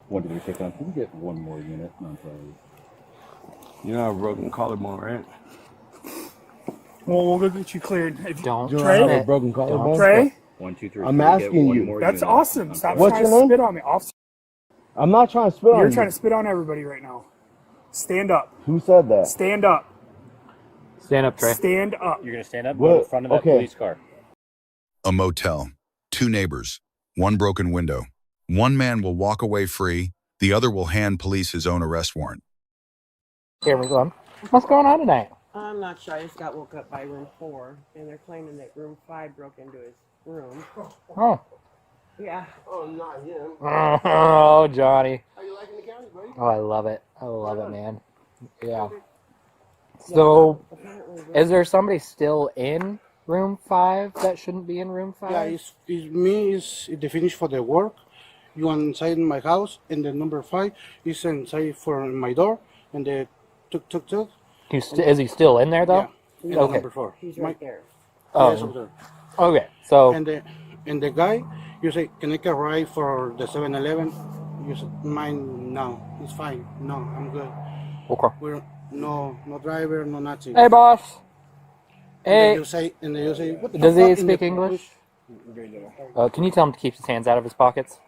What did we take on? Can we get one more unit? I'm sorry. You know, a broken collarbone, right? Well, we'll go get you cleared. If Don't Trey? have a broken collarbone? Trey? 1, 2, 3. I'm asking you. That's awesome. Stop What's trying your to name? spit on me. Officer, I'm not trying to spit on you. you're trying to spit on everybody right now. Stand up. Who said that? Stand up. Stand up, Trey. Stand up. You're going to stand up What? in front of that Okay. police car. A motel, 2 neighbors, 1 broken window. One man will walk away free, the other will hand police his own arrest warrant. Here we go. What's going on tonight? I'm not sure. I just got woke up by room 4, and they're claiming that room 5 broke into his room. Oh. Yeah. Oh, not him. Oh, Johnny. Are you liking the county, buddy? Oh, I love it. I love it, man. Yeah. So, is there somebody still in room 5 that shouldn't be in room 5? Yeah, it's me. Is the finish for the work. You inside my house, and the number 5 is inside for my door, and the tuk. Is he still in there though? Yeah. Okay. Number 4. He's right there. Yes, Oh. over there. Okay. So. And the guy, you say, can I arrive for the 7-Eleven? You say, mine, no, it's fine. No, I'm good. Okay. We're no driver, no nothing. Hey, boss. And Hey. then you say, what the Does fuck he in speak the- English? Can you tell him to keep his hands out of his pockets?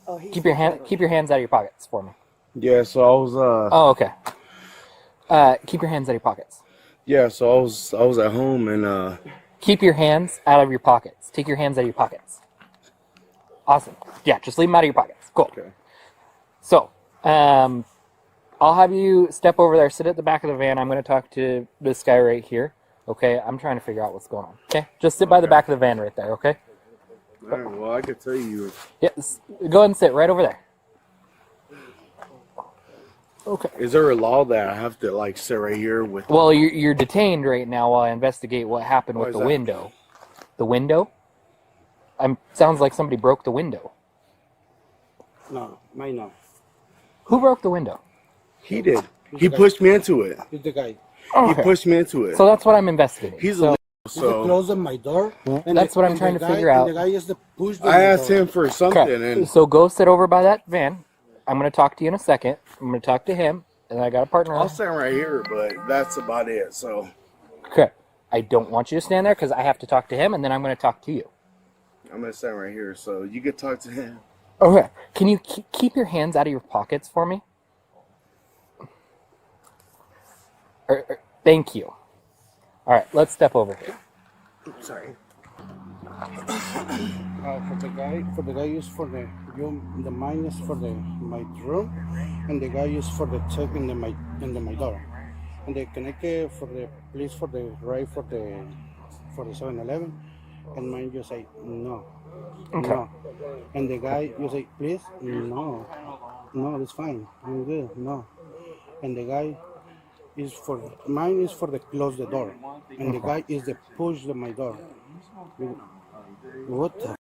Oh, he's Keep your hands out of your pockets for me. Yeah, so I was Oh, okay. Keep your hands out of your pockets. yeah, so I was at home and Keep your hands out of your pockets. Take your hands out of your pockets. Awesome. Yeah, just leave them out of your pockets. Cool. Okay. So, I'll have you step over there, sit at the back of the van. I'm going to talk to this guy right here. Okay, I'm trying to figure out what's going on. Okay, just sit by the back of the van right there. Okay. all right, well, I could tell you. Yes. Go ahead and sit right over there. Okay. Is there a law that I have to like sit right here with? Well, you're detained right now while I investigate what happened Why with is the that? window. The window? Sounds like somebody broke the window. No, mine no. Who broke the window? He did. He pushed me into it. It's the guy. He pushed me into it. So that's what I'm investigating. He's so, a He's so closing my door. And That's what I'm and trying the to guy- figure out. And the guy is the push. I asked him for something okay. and So go sit over by that van. I'm going to talk to you in a second. I'm going to talk to him, and I got a partner. I'll stand right here, but that's about it. So Okay. I don't want you to stand there because I have to talk to him, and then I'm going to talk to you. I'm gonna stand right here, so you could talk to him. Okay. Can you keep your hands out of your pockets for me? Thank you. All right, let's step over here. Sorry. For the guy is for the room. The mine is for my room, and the guy is for the check in my door. And the connect for the police for the right for the 7-Eleven, and mine you say no, no, and the guy you say please no, it's fine, I'm good, no, and the guy is for mine is for the close the door, and the guy is the push my door. What?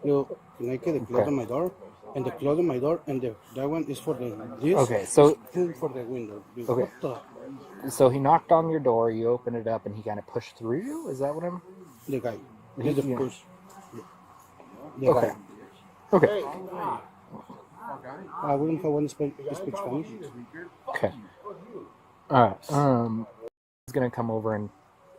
You connect the close my door, and the close my door, and that one is for the this. Okay, so for the window. Okay. What the? So he knocked on your door, you opened it up, and he kind of pushed through you? Is that what I'm... The guy. He's the Yeah. push. The Okay. guy. Okay. I wouldn't have one speak Spanish. Okay. All right. He's going to come over and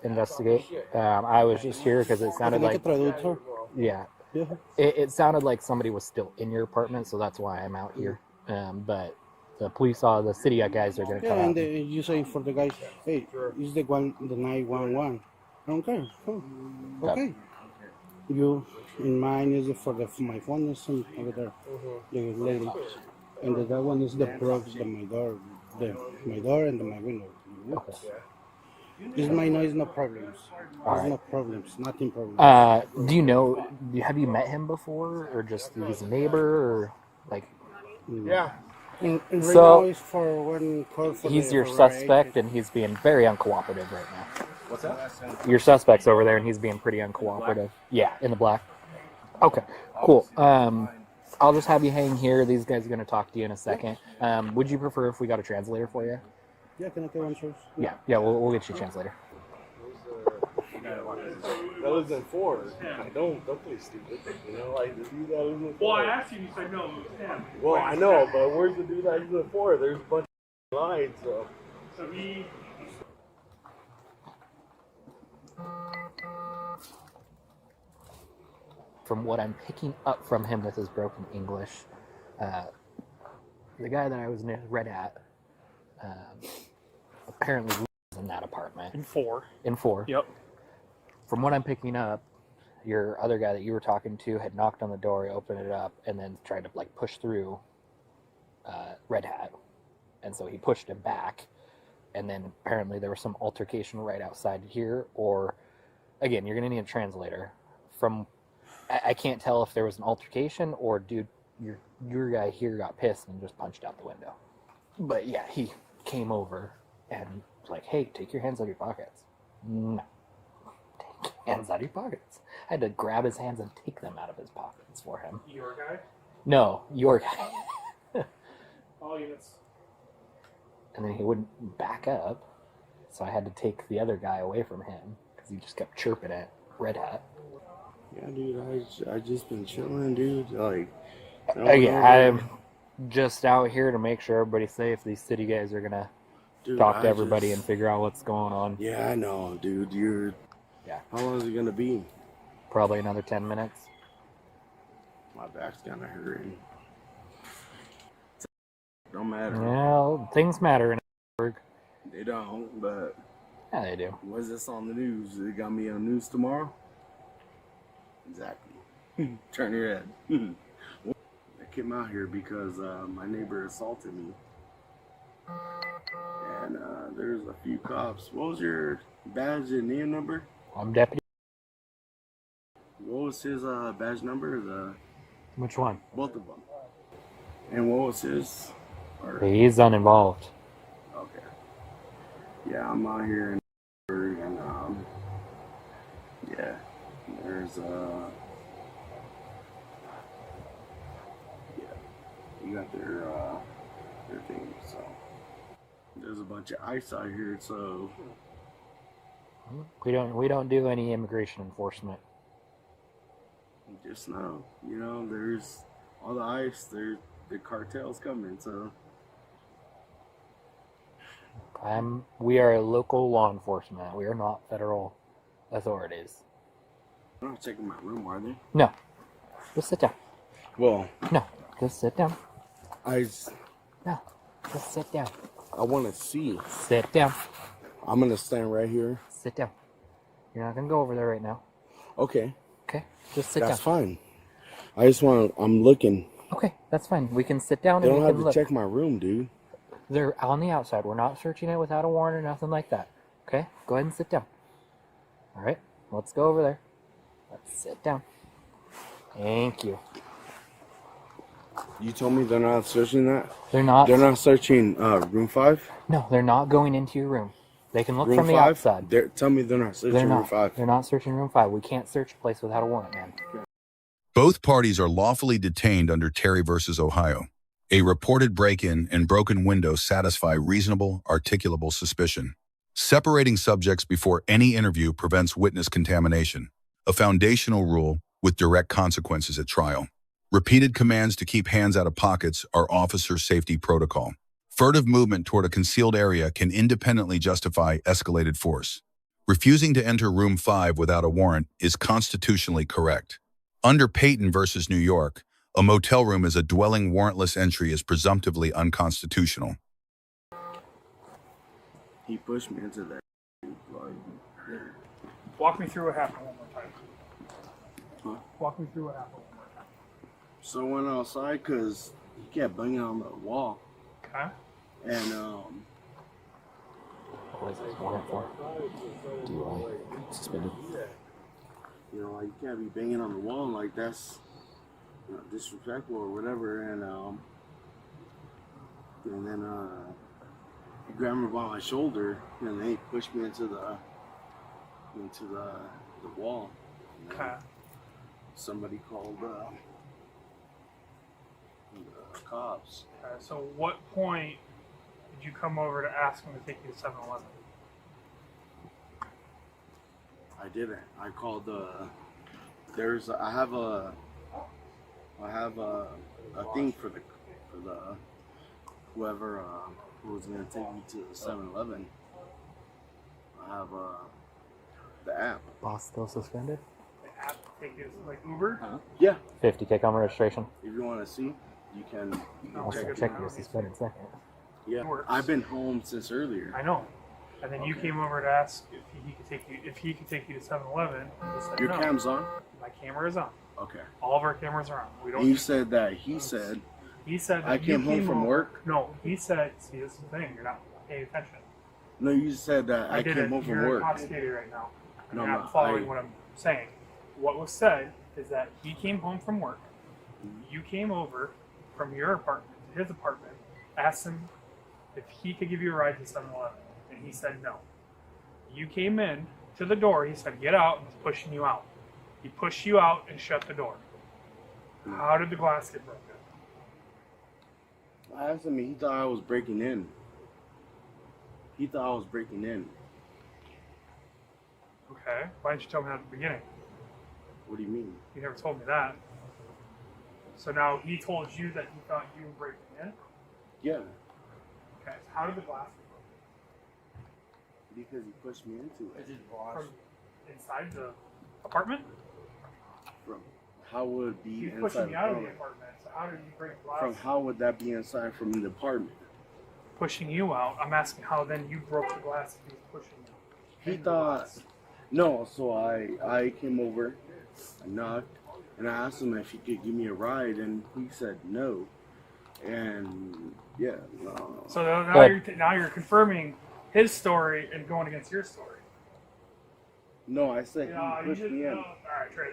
investigate. I was just here because it sounded like... Traductor. Yeah. Yeah. It sounded like somebody was still in your apartment, so that's why I'm out here. But the city guys are going to Yeah, come and out. you say for the guy, hey, is the 911? I don't care. Oh, okay. You, in mine is for my phone is over there, the lady, and that one is the broke my door, my door and my window. Okay. It's my noise, no problems. There's no problems, nothing problem. Do you know? Have you met him before, or just he's a neighbor, or like? Yeah. And right So, now is for one call for He's the your for suspect, and he's being very uncooperative right now. What's that? Your suspect's over there, and he's being pretty uncooperative. Yeah, in the black. Okay, cool. I'll just have you hang here. These guys are going to talk to you in a second. Would you prefer if we got a translator for you? Yeah, can I get one, sir? Yeah, we'll get you a translator. That was in 4. Yeah. Don't play stupid. You know, like the dude that was in 4. Well, I asked you, and you said no, it was 10. Well, I know, but where's the dude that was in 4? There's a bunch of lines, so. So he. From what I'm picking up from him with his broken English, the guy that I was read at apparently lives in that apartment. In 4. In 4. Yep. From what I'm picking up, your other guy that you were talking to had knocked on the door, opened it up, and then tried to like push through Red Hat. And so he pushed him back, and then apparently there was some altercation right outside here, or again, you're going to need a translator. From I can't tell if there was an altercation or dude, your guy here got pissed and just punched out the window. But yeah, he came over and was like, hey, take your hands out of your pockets. No. Take your hands out of your pockets. I had to grab his hands and take them out of his pockets for him. Your guy? No, your guy. All units. And then he wouldn't back up, so I had to take the other guy away from him because he just kept chirping at Red Hat. Yeah, dude, I just been chilling, dude. Like, I'm just out here to make sure everybody's safe. These city guys are gonna talk to everybody and figure out what's going on. Yeah, I know, dude. Yeah. How long is it gonna be? Probably another 10 minutes. My back's kind of hurting. Don't matter. Well, things matter in Pittsburgh. They don't, but Yeah, they do. what's this on the news? They got me on news tomorrow? Exactly. Turn your head. I came out here because my neighbor assaulted me. And there's a few cops. What was your badge and name number? I'm deputy. What was his badge number? Which one? Both of them. And what was his? He's uninvolved. Okay. Yeah, I'm out here in and yeah, there's yeah, you got their thing. So there's a bunch of ice out here. So We don't do any immigration enforcement. just know, you know, there's all the ice. There's the cartel's coming. So We are a local law enforcement. We are not federal authorities. they're not checking my room, are they? No. Just sit down. Well, No. Just sit down. No. Just sit down. I want to see. Sit down. I'm gonna stand right here. Sit down. You're not gonna go over there right now. Okay, Okay? Just sit that's down. fine. I just want. I'm looking. Okay, that's fine. We can sit down They and don't we have can to look. check my room, dude. They're on the outside. We're not searching it without a warrant or nothing like that. Okay? Go ahead and sit down. All right? Let's go over there. Let's sit down. Thank you. You told me they're not searching that. They're not. They're not searching room 5. No, they're not going into your room. They can look Room from the 5. outside. Tell me they're not searching They're room not. 5. They're not searching room 5. We can't search a place without a warrant, man. Both parties are lawfully detained under Terry versus Ohio. A reported break-in and broken window satisfy reasonable, articulable suspicion. Separating subjects before any interview prevents witness contamination, a foundational rule with direct consequences at trial. Repeated commands to keep hands out of pockets are officer safety protocol. Furtive movement toward a concealed area can independently justify escalated force. Refusing to enter room 5 without a warrant is constitutionally correct. Under Payton versus New York, a motel room as a dwelling warrantless entry is presumptively unconstitutional. He pushed me into that. Walk me through what happened one more time. Huh? Walk me through what happened one more time. So I went outside because he kept banging on the wall. Okay. And What is this warrant for? DUI. Suspended. you know, like you can't be banging on the wall like that's disrespectful or whatever. And then he grabbed me by my shoulder and then he pushed me into the wall. And then Okay. somebody called the cops. Okay. So, what point did you come over to ask him to take you to 7-Eleven? I didn't. I called I have a thing for the whoever who was gonna take me to the 7-Eleven. I have the app. Boss still suspended? The app take you like Uber? Yeah. 50K on registration. If you want to see, you can I'll check it check out. your suspended second. Yeah. Works. I've been home since earlier. I know. And then you came over to ask if he could take you to 7-Eleven. Your cam's on? My camera is on. Okay. All of our cameras are on. We don't. And you said that he said that I came home from work? No, he said. See, this is the thing. You're not paying attention. No, you said that I did came it. home from You're work. intoxicated right now. No, You're no, not following what I'm saying. What was said is that he came home from work. You came over from your apartment to his apartment, asked him if he could give you a ride to 7-Eleven, and he said no. You came in to the door. He said, "Get out," and he's pushing you out. He pushed you out and shut the door. How did the glass get broken? I asked him, he thought I was breaking in. He thought I was breaking in. Okay. Why didn't you tell me that at the beginning? What do you mean? You never told me that. So now he told you that he thought you were breaking in? Yeah, Okay. So how did the glass get broken? because he pushed me into it. From inside the apartment? From how would it be He's inside pushing me the out of the apartment? apartment. So how did you break glass? From how would that be inside from the apartment? Pushing you out. I'm asking how then you broke the glass if he was pushing you. He into the thought glass. no, so I came over, I knocked, and I asked him if he could give me a ride, and he said no. And yeah, no. So now Good. you're confirming his story and going against your story. No, I said No, he you pushed just me in. all right, Trey.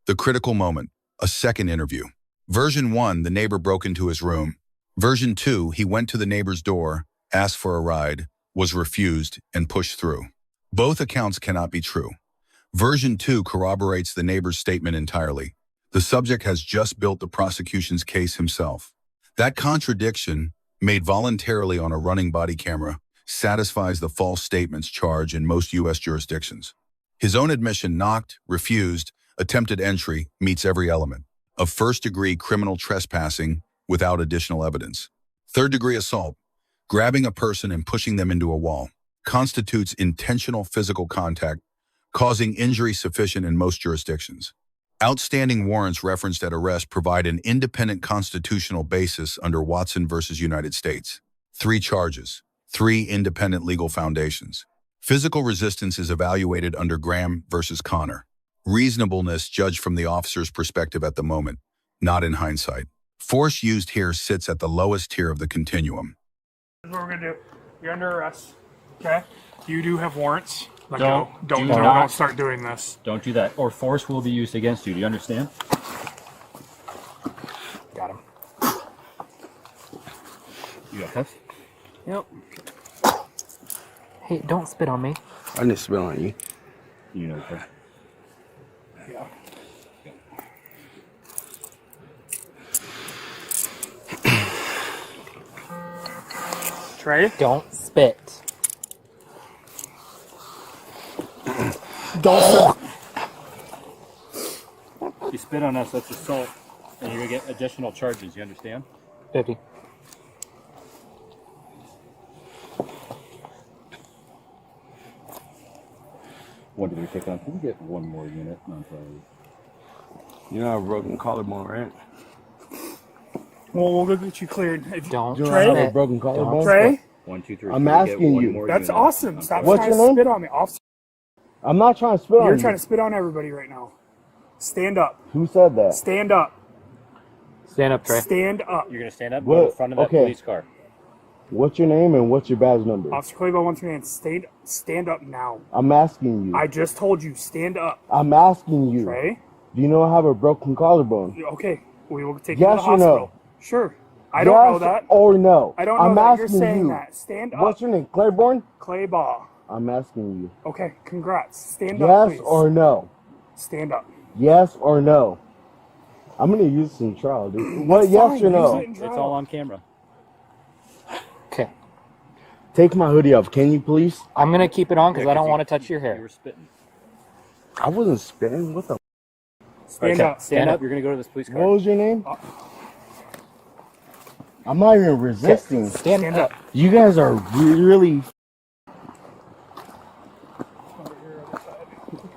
The critical moment, a second interview. Version 1, the neighbor broke into his room. Version 2, he went to the neighbor's door, asked for a ride, was refused, and pushed through. Both accounts cannot be true. Version 2 corroborates the neighbor's statement entirely. The subject has just built the prosecution's case himself. That contradiction, made voluntarily on a running body camera, satisfies the false statements charge in most U.S. jurisdictions. His own admission knocked, refused, attempted entry meets every element of first-degree criminal trespassing without additional evidence. Third-degree assault, grabbing a person and pushing them into a wall, constitutes intentional physical contact, causing injury sufficient in most jurisdictions. Outstanding warrants referenced at arrest provide an independent constitutional basis under Watson versus United States. 3 charges, 3 independent legal foundations. Physical resistance is evaluated under Graham versus Connor. Reasonableness judged from the officer's perspective at the moment, not in hindsight. Force used here sits at the lowest tier of the continuum. This is what we're gonna do. You're under arrest. Okay. You do have warrants. Let Don't go. do Don't not. start doing this. Don't do that, or force will be used against you. Do you understand? Got him. You got cuffs? Yep. Hey, don't spit on me. I didn't spit on you. You know cuffs. Yeah. Trey, Don't spit. don't. If you spit on us, that's assault, and you're gonna get additional charges. You understand? 50. What did we take on? Can we get one more unit? I'm sorry. You know I have a broken collarbone, right? Well, we'll go get you cleared. If Don't Do I Trey? have a spit. broken collarbone? Trey, 1, 2, 3. I'm Can we get asking one you. more that's unit? awesome. I'm Stop sorry. What's trying your to name? spit on me. Officer, I'm not trying to spit on you're you. trying to spit on everybody right now. Stand up. Who said that? Stand up. Stand up, Trey. Stand up. You're gonna stand up, What? go in front of that Okay. police car. What's your name and what's your badge number? Officer Claybo wants me to stand up now. I'm asking you. I just told you, stand up. I'm asking you. Trey? Do you know I have a broken collarbone? Okay, we will take you Yes to the or no? hospital. Sure. I don't know Yes that. or no? I don't know I'm that. You're asking saying you. that. Stand up. What's your name? Claiborne? Claybaugh. I'm asking you. Okay, congrats. Stand up, Yes please. or no? Stand up. Yes or no? I'm gonna use this in trial, dude. What? Yes Fine, or use no? it in It's trial. all on camera. Okay. Take my hoodie off, can you please? I'm going to keep it on because Yeah, I don't 'cause want to touch your You were hair. spitting. I wasn't spitting. What the? Stand Okay, up. Stand up. You're gonna go to this police car. What was your name? I'm not even resisting. Stand up. You guys are really.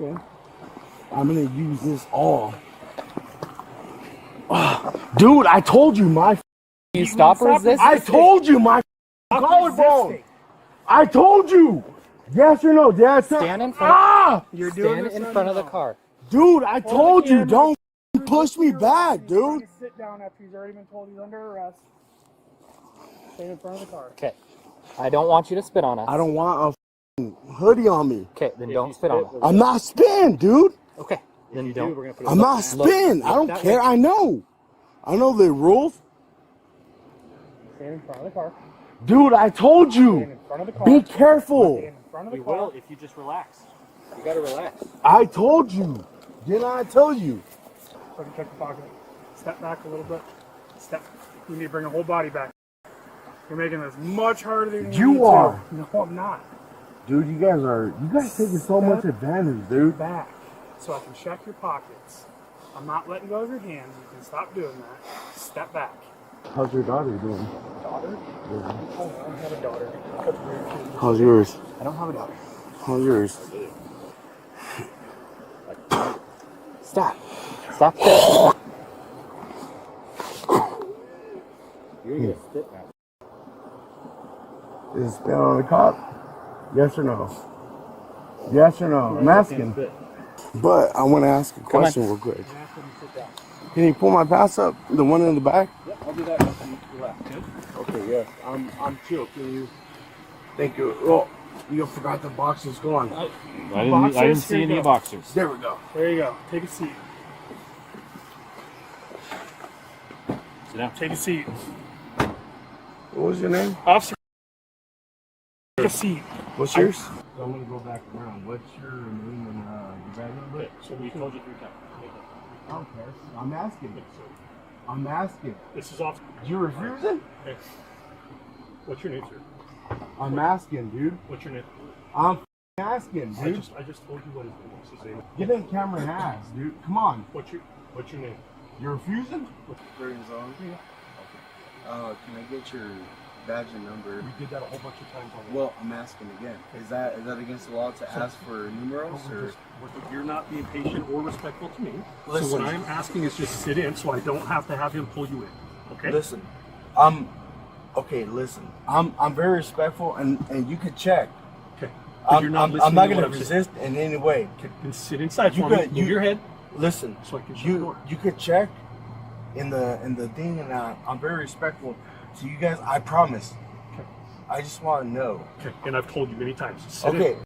Okay. I'm gonna use this all. Dude, I told you my. You stop resisting. I told you my collarbone. I told you. Yes or no? Dad, Stand in front. You're doing Stand this in right front of the now. car. dude, I told you, camera. don't push me back, He's dude. trying to sit down after he's already been told he's under arrest. Stand in front of the car. Okay. I don't want you to spit on us. I don't want a hoodie on me. Okay, then don't spit on us. I'm not spitting, dude. Okay. Then don't. I'm not spitting. I don't care. I know the rules. Stand in front of the car. Dude, I told Stand you. in front of the car. Be careful. Stand in front of the You car. will if you just relax. You gotta relax. I told you. Didn't I tell you? So I can check the pocket. Step back a little bit. Step. You need to bring the whole body back. You're making this much harder than You need to. are. No, I'm not. Dude, you guys taking so much advantage, dude. Back. So I can check your pockets. I'm not letting go of your hands. You can stop doing that. Step back. How's your daughter doing? Daughter? Oh, I don't have a daughter. How's yours? I don't have a daughter. How's yours? Stop. Stop this. You're gonna spit now. Is it spit on the cop? Yes or no? Yes or no? I'm asking. But I want to ask a question real quick. Can you pull my pass up? The one in the back? Yep, I'll do that once you relax. Good? Okay, yes. I'm chill. Can you? Thank you. Oh, you forgot the boxes. Go on. I didn't see any boxers. There we go. There you go. Take a seat. Sit down. Take a seat. What was your name? Officer. Take a seat. What's yours? I'm gonna go back around. What's your name and your bag number? So we told you 3 times. I don't care. I'm asking. I'm asking. This is off. You refusing? Okay. What's your name, sir? I'm asking, dude. What's your name? I'm asking, I dude. just told you what his name. Get in camera has, dude. Come on. What's your name? You're refusing? Can I get your badge and number? We did that a whole bunch of times already. Well, I'm asking again. Is that against the law to ask for numerals or? You're not being patient or respectful to me. Listen. So what I'm asking is just sit in so I don't have to have him pull you in. Okay? Listen. Listen. I'm very respectful and you could check. Okay. But I'm listening not to gonna what I'm saying. resist in any way. Okay. Then sit inside You for me. could- Move your head. Listen. So I can shut the door. You could check in the thing and I'm very respectful to you guys. I promise. Okay. I just want to know. Okay. And I've told you many times. Sit in. Okay.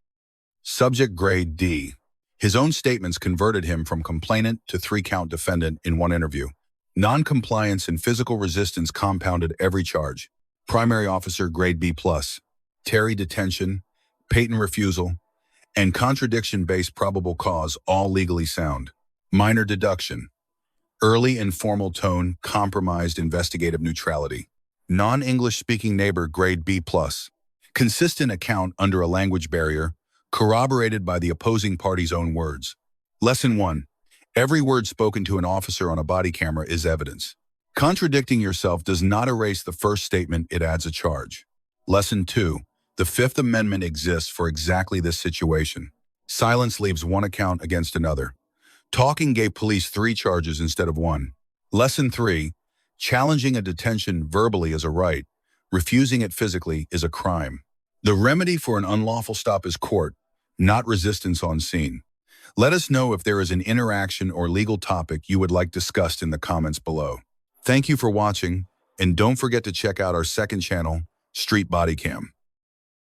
Subject grade D. His own statements converted him from complainant to 3-count defendant in one interview. Non-compliance and physical resistance compounded every charge. Primary officer grade B+, Terry detention, Payton refusal, and contradiction-based probable cause all legally sound. Minor deduction. Early informal tone compromised investigative neutrality. Non-English speaking neighbor grade B+. Consistent account under a language barrier, corroborated by the opposing party's own words. Lesson 1. Every word spoken to an officer on a body camera is evidence. Contradicting yourself does not erase the first statement, it adds a charge. Lesson 2. The Fifth Amendment exists for exactly this situation. Silence leaves one account against another. Talking gave police 3 charges instead of 1. Lesson 3. Challenging a detention verbally is a right. Refusing it physically is a crime. The remedy for an unlawful stop is court, not resistance on scene. Let us know if there is an interaction or legal topic you would like discussed in the comments below. Thank you for watching, and don't forget to check out our second channel, Street Bodycam.